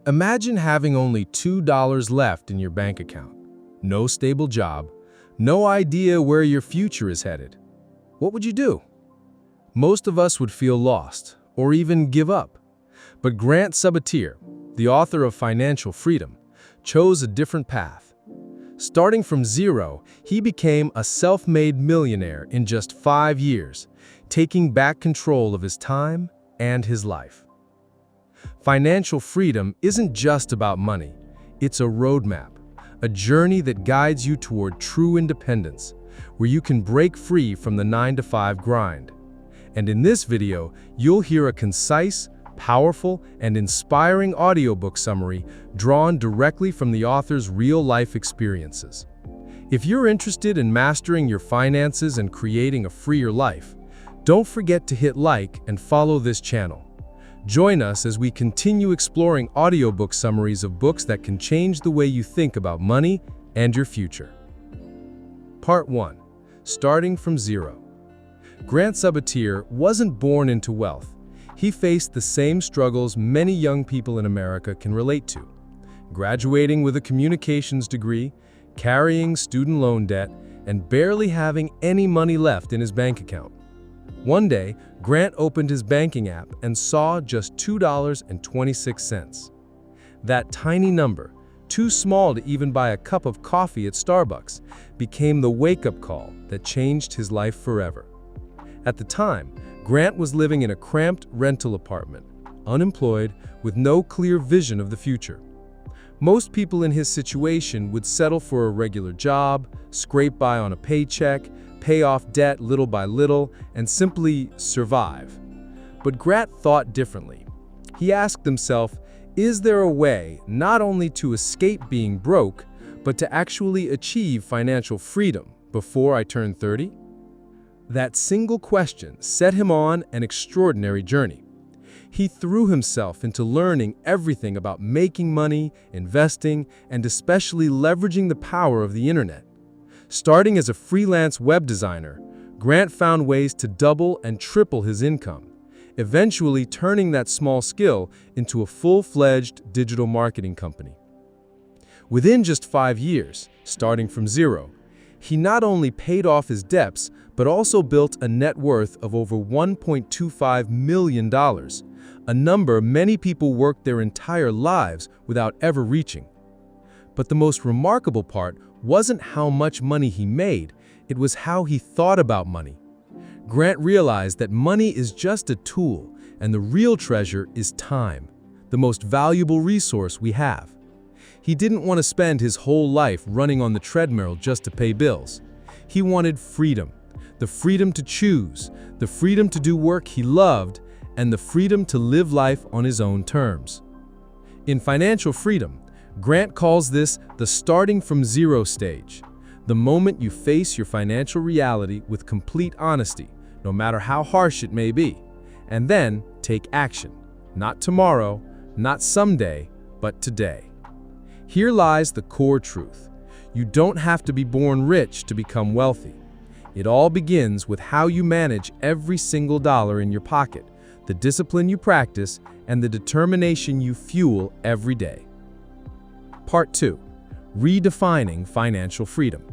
Imagine having only $2 left in your bank account, no stable job, no idea where your future is headed. What would you do? Most of us would feel lost or even give up. But Grant Sabatier, the author of Financial Freedom, chose a different path. Starting from zero, he became a self-made millionaire in just 5 years, taking back control of his time and his life. Financial freedom isn't just about money. It's a roadmap, a journey that guides you toward true independence, where you can break free from the 9-to-5 grind. And in this video, you'll hear a concise, powerful, and inspiring audiobook summary drawn directly from the author's real-life experiences. If you're interested in mastering your finances and creating a freer life, don't forget to hit like and follow this channel. Join us as we continue exploring audiobook summaries of books that can change the way you think about money and your future. Part 1. Starting from zero. Grant Sabatier wasn't born into wealth. He faced the same struggles many young people in America can relate to. Graduating with a communications degree, carrying student loan debt, and barely having any money left in his bank account. One day, Grant opened his banking app and saw just $2.26. That tiny number, too small to even buy a cup of coffee at Starbucks, became the wake-up call that changed his life forever. At the time, Grant was living in a cramped rental apartment, unemployed, with no clear vision of the future. Most people in his situation would settle for a regular job, scrape by on a paycheck, pay off debt little by little, and simply survive. But Grant thought differently. He asked himself, is there a way not only to escape being broke, but to actually achieve financial freedom before I turn 30? That single question set him on an extraordinary journey. He threw himself into learning everything about making money, investing, and especially leveraging the power of the internet. Starting as a freelance web designer, Grant found ways to double and triple his income, eventually turning that small skill into a full-fledged digital marketing company. Within just 5 years, starting from zero, he not only paid off his debts, but also built a net worth of over $1.25 million, a number many people worked their entire lives without ever reaching. But the most remarkable part wasn't how much money he made, it was how he thought about money. Grant realized that money is just a tool, and the real treasure is time, the most valuable resource we have. He didn't want to spend his whole life running on the treadmill just to pay bills. He wanted freedom, the freedom to choose, the freedom to do work he loved, and the freedom to live life on his own terms. In Financial Freedom, Grant calls this the starting from zero stage, the moment you face your financial reality with complete honesty, no matter how harsh it may be, and then take action, not tomorrow, not someday, but today. Here lies the core truth. You don't have to be born rich to become wealthy. It all begins with how you manage every single dollar in your pocket, the discipline you practice, and the determination you fuel every day. Part 2. Redefining financial freedom.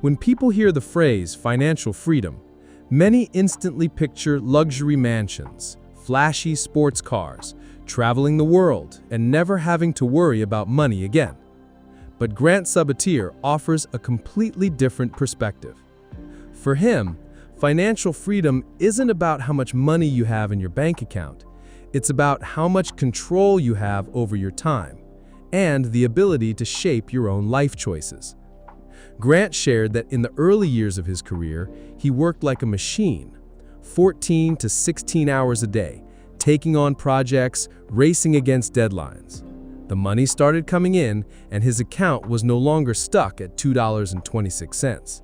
When people hear the phrase financial freedom, many instantly picture luxury mansions, flashy sports cars, traveling the world, and never having to worry about money again. But Grant Sabatier offers a completely different perspective. For him, financial freedom isn't about how much money you have in your bank account. It's about how much control you have over your time and the ability to shape your own life choices. Grant shared that in the early years of his career, he worked like a machine, 14 to 16 hours a day, taking on projects, racing against deadlines. The money started coming in, and his account was no longer stuck at $2.26.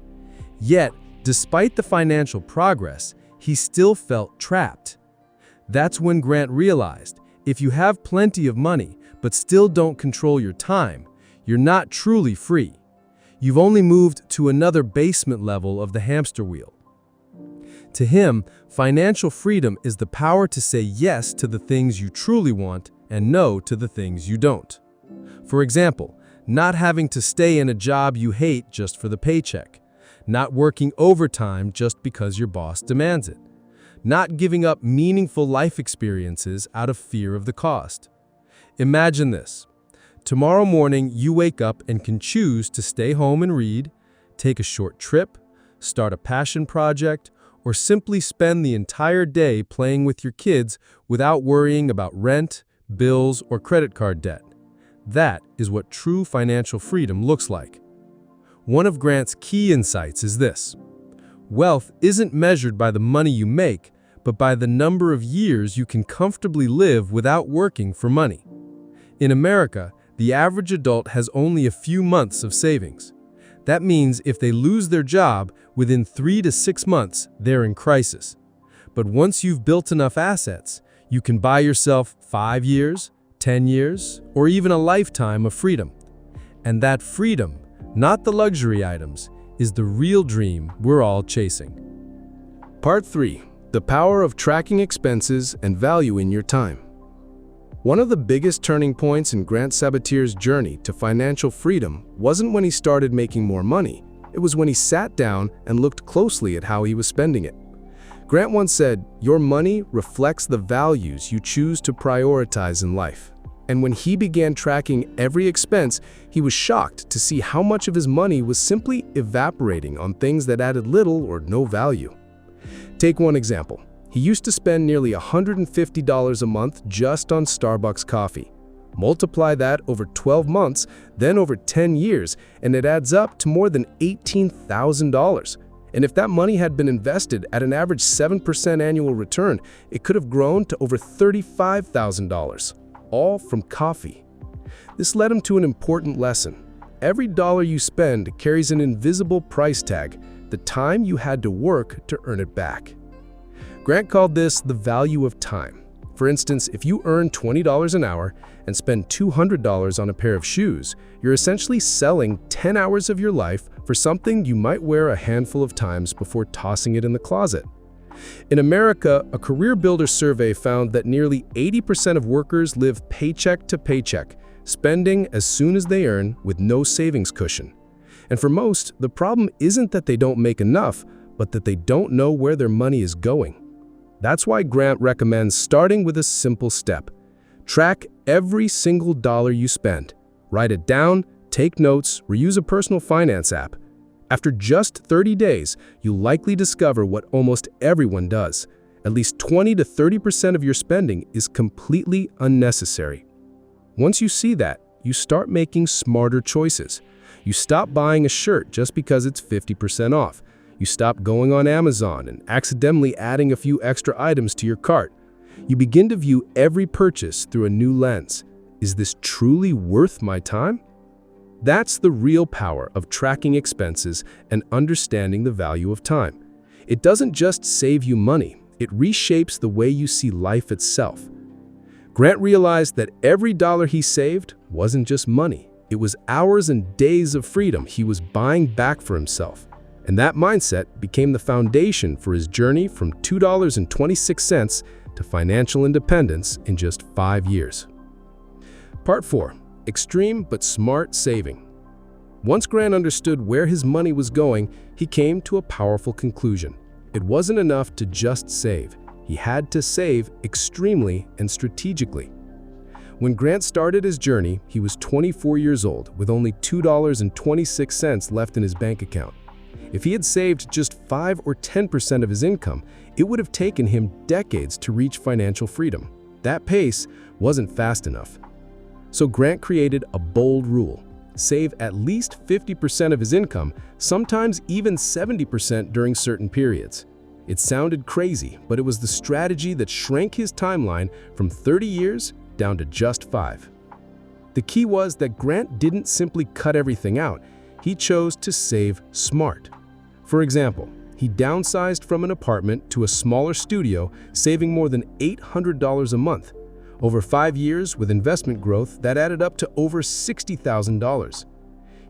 Yet, despite the financial progress, he still felt trapped. That's when Grant realized, if you have plenty of money but still don't control your time, you're not truly free. You've only moved to another basement level of the hamster wheel. To him, financial freedom is the power to say yes to the things you truly want and no to the things you don't. For example, not having to stay in a job you hate just for the paycheck, not working overtime just because your boss demands it, not giving up meaningful life experiences out of fear of the cost. Imagine this. Tomorrow morning, you wake up and can choose to stay home and read, take a short trip, start a passion project, or simply spend the entire day playing with your kids without worrying about rent, bills, or credit card debt. That is what true financial freedom looks like. One of Grant's key insights is this: wealth isn't measured by the money you make, but by the number of years you can comfortably live without working for money. In America, the average adult has only a few months of savings. That means if they lose their job, within 3 to 6 months, they're in crisis. But once you've built enough assets, you can buy yourself 5 years, 10 years, or even a lifetime of freedom. And that freedom, not the luxury items, is the real dream we're all chasing. Part 3. The power of tracking expenses and valuing your time. One of the biggest turning points in Grant Sabatier's journey to financial freedom wasn't when he started making more money. It was when he sat down and looked closely at how he was spending it. Grant once said, "Your money reflects the values you choose to prioritize in life." And when he began tracking every expense, he was shocked to see how much of his money was simply evaporating on things that added little or no value. Take one example. He used to spend nearly $150 a month just on Starbucks coffee. Multiply that over 12 months, then over 10 years, and it adds up to more than $18,000. And if that money had been invested at an average 7% annual return, it could have grown to over $35,000, all from coffee. This led him to an important lesson. Every dollar you spend carries an invisible price tag, the time you had to work to earn it back. Grant called this the value of time. For instance, if you earn $20 an hour and spend $200 on a pair of shoes, you're essentially selling 10 hours of your life for something you might wear a handful of times before tossing it in the closet. In America, a career builder survey found that nearly 80% of workers live paycheck to paycheck, spending as soon as they earn with no savings cushion. And for most, the problem isn't that they don't make enough, but that they don't know where their money is going. That's why Grant recommends starting with a simple step. Track every single dollar you spend. Write it down, take notes, or use a personal finance app. After just 30 days, you'll likely discover what almost everyone does. At least 20 to 30% of your spending is completely unnecessary. Once you see that, you start making smarter choices. You stop buying a shirt just because it's 50% off. You stop going on Amazon and accidentally adding a few extra items to your cart. You begin to view every purchase through a new lens. Is this truly worth my time? That's the real power of tracking expenses and understanding the value of time. It doesn't just save you money, it reshapes the way you see life itself. Grant realized that every dollar he saved wasn't just money. It was hours and days of freedom he was buying back for himself. And that mindset became the foundation for his journey from $2.26 to financial independence in just 5 years. Part 4. Extreme but smart saving. Once Grant understood where his money was going, he came to a powerful conclusion. It wasn't enough to just save. He had to save extremely and strategically. When Grant started his journey, he was 24 years old with only $2.26 left in his bank account. If he had saved just 5 or 10% of his income, it would have taken him decades to reach financial freedom. That pace wasn't fast enough. So Grant created a bold rule: save at least 50% of his income, sometimes even 70% during certain periods. It sounded crazy, but it was the strategy that shrank his timeline from 30 years down to just 5. The key was that Grant didn't simply cut everything out. He chose to save smart. For example, he downsized from an apartment to a smaller studio, saving more than $800 a month. Over 5 years, with investment growth, that added up to over $60,000.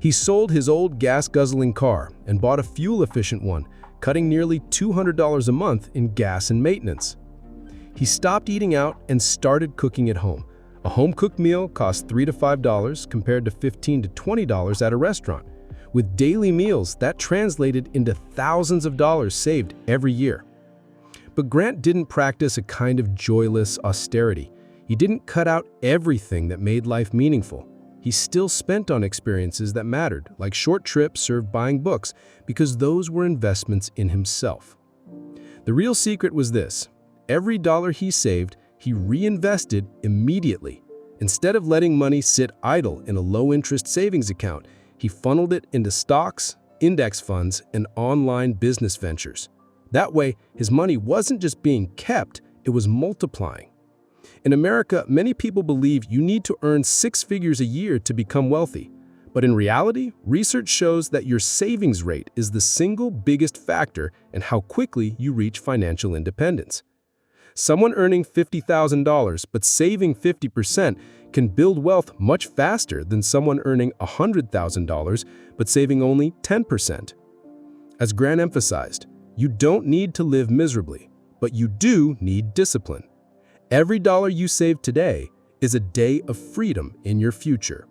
He sold his old gas-guzzling car and bought a fuel-efficient one, cutting nearly $200 a month in gas and maintenance. He stopped eating out and started cooking at home, A home-cooked meal costs $3 to $5 compared to $15 to $20 at a restaurant. With daily meals, that translated into thousands of dollars saved every year. But Grant didn't practice a kind of joyless austerity. He didn't cut out everything that made life meaningful. He still spent on experiences that mattered, like short trips or buying books, because those were investments in himself. The real secret was this: every dollar he saved, he reinvested immediately. Instead of letting money sit idle in a low-interest savings account, he funneled it into stocks, index funds, and online business ventures. That way, his money wasn't just being kept, it was multiplying. In America, many people believe you need to earn 6 figures a year to become wealthy. But in reality, research shows that your savings rate is the single biggest factor in how quickly you reach financial independence. Someone earning $50,000 but saving 50% can build wealth much faster than someone earning $100,000 but saving only 10%. As Grant emphasized, you don't need to live miserably, but you do need discipline. Every dollar you save today is a day of freedom in your future.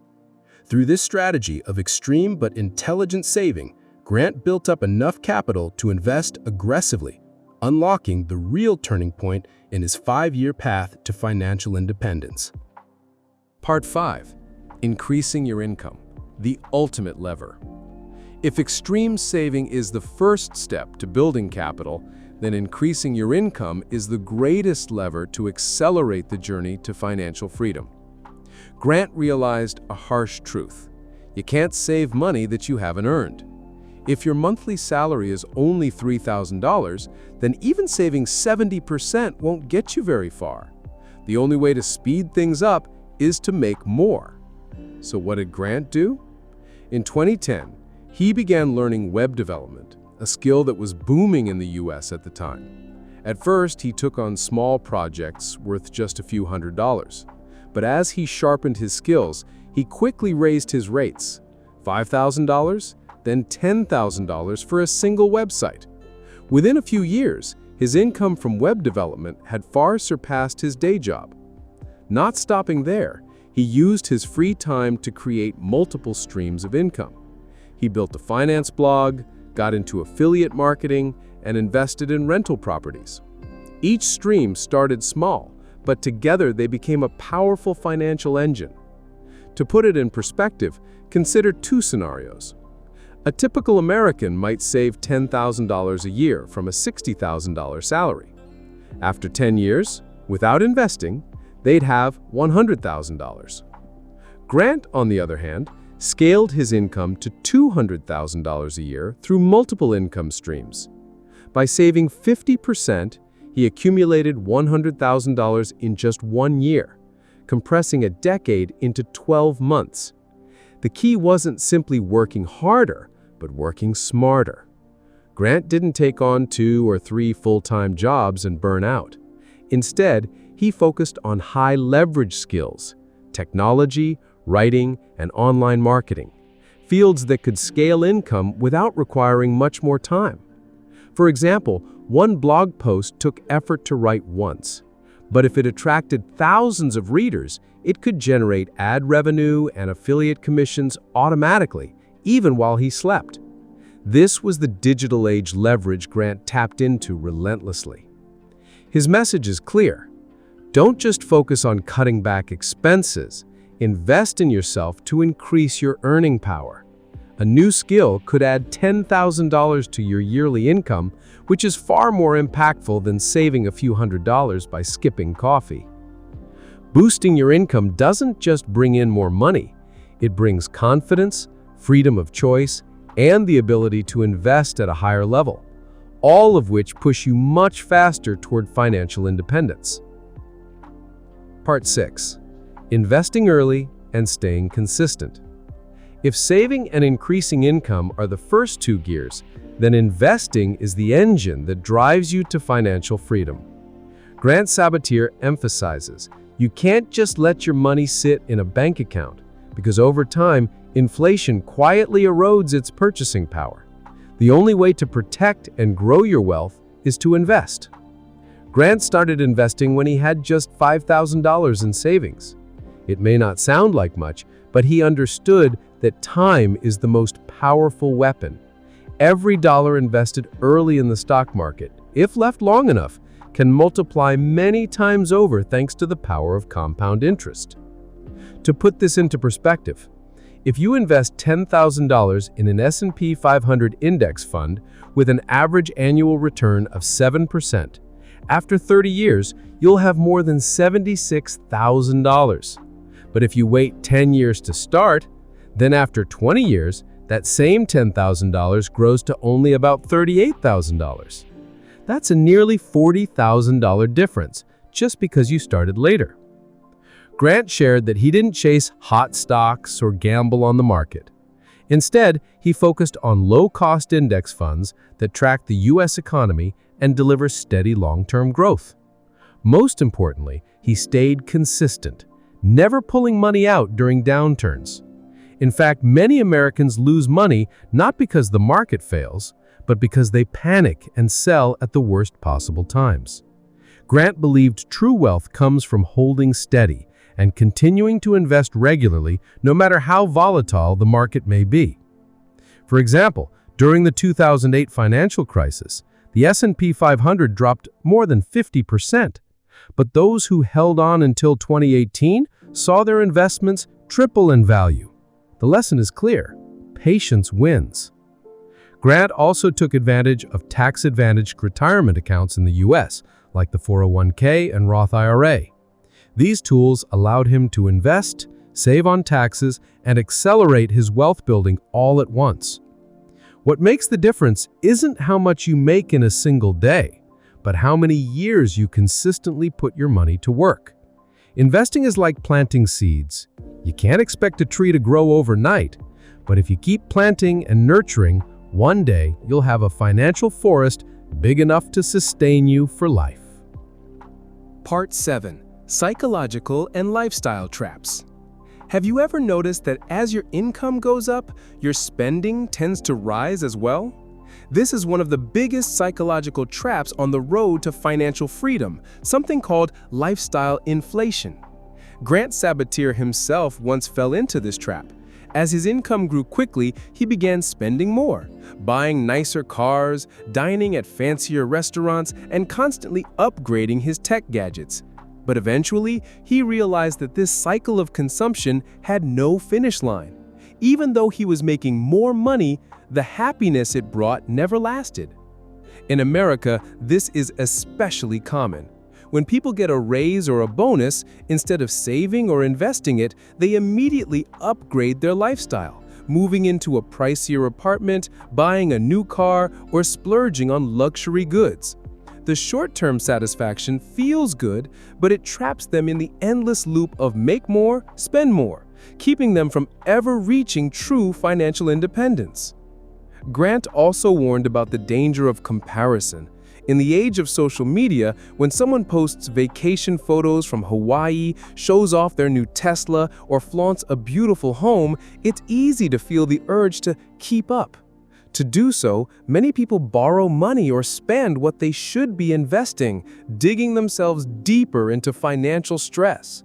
Through this strategy of extreme but intelligent saving, Grant built up enough capital to invest aggressively, unlocking the real turning point in his 5-year path to financial independence. Part 5. Increasing your income, the ultimate lever. If extreme saving is the first step to building capital, then increasing your income is the greatest lever to accelerate the journey to financial freedom. Grant realized a harsh truth: you can't save money that you haven't earned. If your monthly salary is only $3,000, then even saving 70% won't get you very far. The only way to speed things up is to make more. So what did Grant do? In 2010, he began learning web development, a skill that was booming in the US at the time. At first, he took on small projects worth just a few $100s. But as he sharpened his skills, he quickly raised his rates: $5,000, then $10,000 for a single website. Within a few years, his income from web development had far surpassed his day job. Not stopping there, he used his free time to create multiple streams of income. He built a finance blog, got into affiliate marketing, and invested in rental properties. Each stream started small, but together they became a powerful financial engine. To put it in perspective, consider 2 scenarios. A typical American might save $10,000 a year from a $60,000 salary. After 10 years, without investing, they'd have $100,000. Grant, on the other hand, scaled his income to $200,000 a year through multiple income streams. By saving 50%, he accumulated $100,000 in just 1 year, compressing a decade into 12 months. The key wasn't simply working harder, but working smarter. Grant didn't take on 2 or 3 full-time jobs and burn out. Instead, he focused on high-leverage skills: technology, writing, and online marketing, fields that could scale income without requiring much more time. For example, one blog post took effort to write once, but if it attracted thousands of readers, it could generate ad revenue and affiliate commissions automatically, even while he slept. This was the digital age leverage Grant tapped into relentlessly. His message is clear: don't just focus on cutting back expenses, invest in yourself to increase your earning power. A new skill could add $10,000 to your yearly income, which is far more impactful than saving a few $100s by skipping coffee. Boosting your income doesn't just bring in more money, it brings confidence, freedom of choice, and the ability to invest at a higher level, all of which push you much faster toward financial independence. Part 6. Investing early and staying consistent. If saving and increasing income are the first 2 gears, then investing is the engine that drives you to financial freedom. Grant Sabatier emphasizes, you can't just let your money sit in a bank account, because over time, inflation quietly erodes its purchasing power. The only way to protect and grow your wealth is to invest. Grant started investing when he had just $5,000 in savings. It may not sound like much, but he understood that time is the most powerful weapon. Every dollar invested early in the stock market, if left long enough, can multiply many times over thanks to the power of compound interest. To put this into perspective, if you invest $10,000 in an S&P 500 index fund with an average annual return of 7%, after 30 years, you'll have more than $76,000. But if you wait 10 years to start, then after 20 years, that same $10,000 grows to only about $38,000. That's a nearly $40,000 difference just because you started later. Grant shared that he didn't chase hot stocks or gamble on the market. Instead, he focused on low-cost index funds that track the U.S. economy and deliver steady long-term growth. Most importantly, he stayed consistent, never pulling money out during downturns. In fact, many Americans lose money not because the market fails, but because they panic and sell at the worst possible times. Grant believed true wealth comes from holding steady and continuing to invest regularly no matter how volatile the market may be. For example, during the 2008 financial crisis, the S&P 500 dropped more than 50%, but those who held on until 2018 saw their investments triple in value. The lesson is clear: patience wins. Grant also took advantage of tax-advantaged retirement accounts in the U.S., like the 401k and Roth IRA. These tools allowed him to invest, save on taxes, and accelerate his wealth building all at once. What makes the difference isn't how much you make in a single day, but how many years you consistently put your money to work. Investing is like planting seeds. You can't expect a tree to grow overnight, but if you keep planting and nurturing, one day you'll have a financial forest big enough to sustain you for life. Part 7. Psychological and lifestyle traps. Have you ever noticed that as your income goes up, your spending tends to rise as well? This is one of the biggest psychological traps on the road to financial freedom, something called lifestyle inflation. Grant Sabatier himself once fell into this trap. As his income grew quickly, he began spending more, buying nicer cars, dining at fancier restaurants, and constantly upgrading his tech gadgets. But eventually, he realized that this cycle of consumption had no finish line. Even though he was making more money, the happiness it brought never lasted. In America, this is especially common. When people get a raise or a bonus, instead of saving or investing it, they immediately upgrade their lifestyle, moving into a pricier apartment, buying a new car, or splurging on luxury goods. The short-term satisfaction feels good, but it traps them in the endless loop of make more, spend more, keeping them from ever reaching true financial independence. Grant also warned about the danger of comparison. In the age of social media, when someone posts vacation photos from Hawaii, shows off their new Tesla, or flaunts a beautiful home, it's easy to feel the urge to keep up. To do so, many people borrow money or spend what they should be investing, digging themselves deeper into financial stress.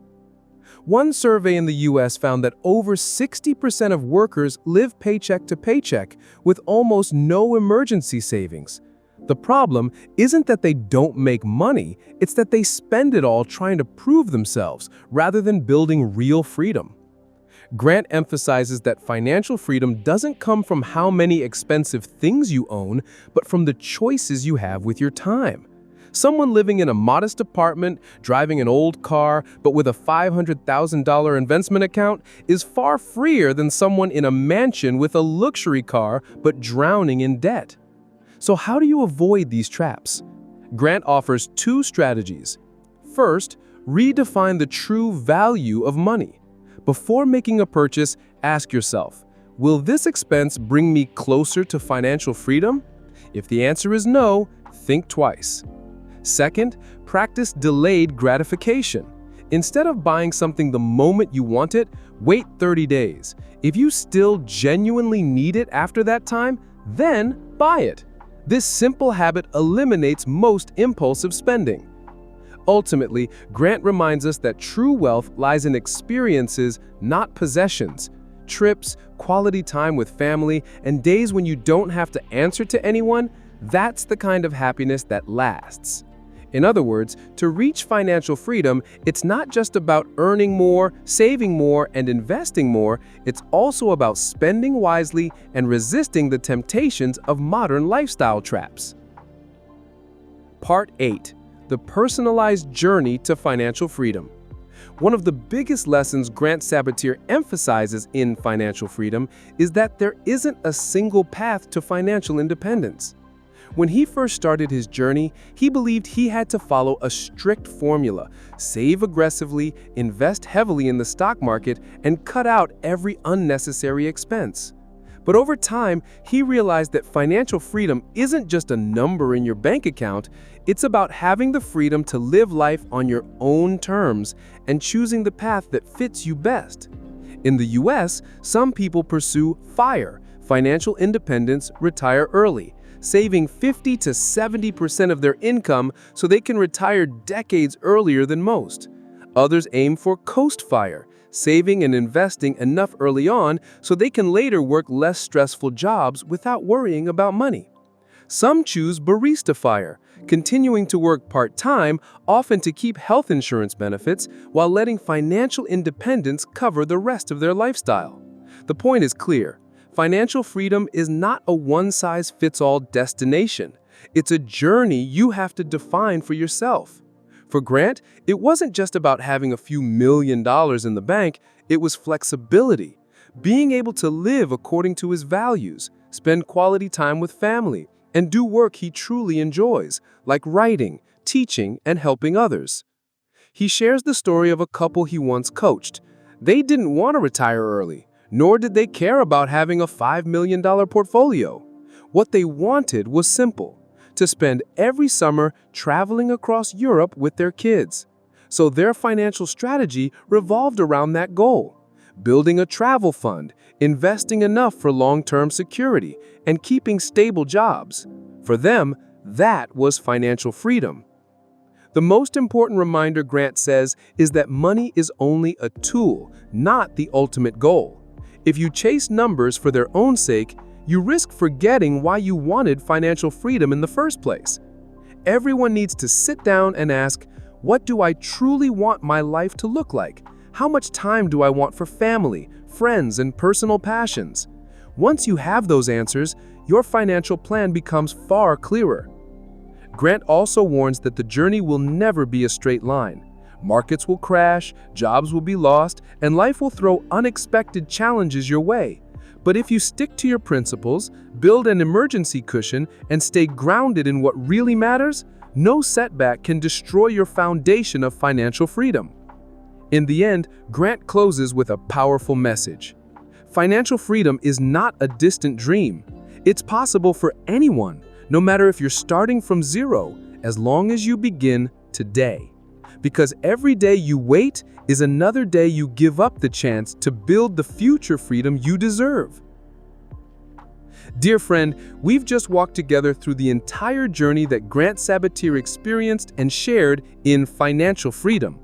One survey in the U.S. found that over 60% of workers live paycheck to paycheck, with almost no emergency savings. The problem isn't that they don't make money, it's that they spend it all trying to prove themselves, rather than building real freedom. Grant emphasizes that financial freedom doesn't come from how many expensive things you own, but from the choices you have with your time. Someone living in a modest apartment, driving an old car, but with a $500,000 investment account is far freer than someone in a mansion with a luxury car, but drowning in debt. So how do you avoid these traps? Grant offers 2 strategies. First, redefine the true value of money. Before making a purchase, ask yourself, will this expense bring me closer to financial freedom? If the answer is no, think twice. Second, practice delayed gratification. Instead of buying something the moment you want it, wait 30 days. If you still genuinely need it after that time, then buy it. This simple habit eliminates most impulsive spending. Ultimately, Grant reminds us that true wealth lies in experiences, not possessions. Trips, quality time with family, and days when you don't have to answer to anyone, that's the kind of happiness that lasts. In other words, to reach financial freedom, it's not just about earning more, saving more, and investing more, it's also about spending wisely and resisting the temptations of modern lifestyle traps. Part 8. The personalized journey to financial freedom. One of the biggest lessons Grant Sabatier emphasizes in Financial Freedom is that there isn't a single path to financial independence. When he first started his journey, he believed he had to follow a strict formula: save aggressively, invest heavily in the stock market, and cut out every unnecessary expense. But over time, he realized that financial freedom isn't just a number in your bank account, it's about having the freedom to live life on your own terms and choosing the path that fits you best. In the US, some people pursue FIRE, financial independence, retire early, saving 50 to 70% of their income so they can retire decades earlier than most. Others aim for COAST-FIRE, saving and investing enough early on so they can later work less stressful jobs without worrying about money. Some choose barista-FIRE, continuing to work part-time, often to keep health insurance benefits, while letting financial independence cover the rest of their lifestyle. The point is clear. Financial freedom is not a one-size-fits-all destination. It's a journey you have to define for yourself. For Grant, it wasn't just about having a few $1 million in the bank, it was flexibility, being able to live according to his values, spend quality time with family, and do work he truly enjoys, like writing, teaching, and helping others. He shares the story of a couple he once coached. They didn't want to retire early, nor did they care about having a $5 million portfolio. What they wanted was simple: to spend every summer traveling across Europe with their kids. So their financial strategy revolved around that goal: building a travel fund, investing enough for long-term security, and keeping stable jobs. For them, that was financial freedom. The most important reminder, Grant says, is that money is only a tool, not the ultimate goal. If you chase numbers for their own sake, you risk forgetting why you wanted financial freedom in the first place. Everyone needs to sit down and ask, what do I truly want my life to look like? How much time do I want for family, friends, and personal passions? Once you have those answers, your financial plan becomes far clearer. Grant also warns that the journey will never be a straight line. Markets will crash, jobs will be lost, and life will throw unexpected challenges your way. But if you stick to your principles, build an emergency cushion, and stay grounded in what really matters, no setback can destroy your foundation of financial freedom. In the end, Grant closes with a powerful message. Financial freedom is not a distant dream. It's possible for anyone, no matter if you're starting from zero, as long as you begin today. Because every day you wait is another day you give up the chance to build the future freedom you deserve. Dear friend, we've just walked together through the entire journey that Grant Sabatier experienced and shared in Financial Freedom.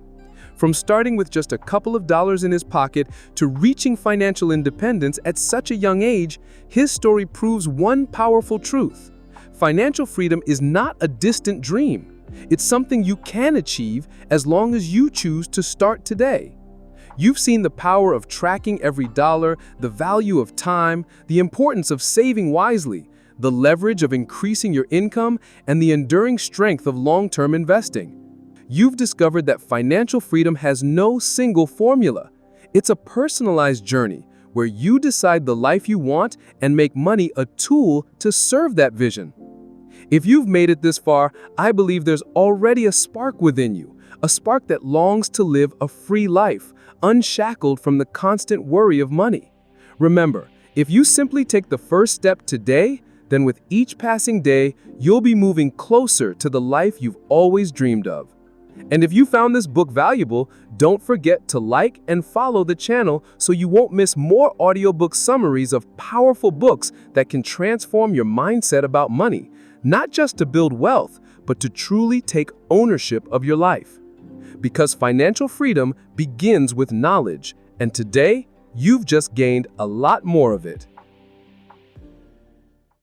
From starting with just a couple of dollars in his pocket to reaching financial independence at such a young age, his story proves one powerful truth. Financial freedom is not a distant dream. It's something you can achieve as long as you choose to start today. You've seen the power of tracking every dollar, the value of time, the importance of saving wisely, the leverage of increasing your income, and the enduring strength of long-term investing. You've discovered that financial freedom has no single formula. It's a personalized journey where you decide the life you want and make money a tool to serve that vision. If you've made it this far, I believe there's already a spark within you, a spark that longs to live a free life, unshackled from the constant worry of money. Remember, if you simply take the first step today, then with each passing day, you'll be moving closer to the life you've always dreamed of. And if you found this book valuable, don't forget to like and follow the channel so you won't miss more audiobook summaries of powerful books that can transform your mindset about money, not just to build wealth, but but to truly take ownership of your life. Because financial freedom begins with knowledge, and today, you've just gained a lot more of it.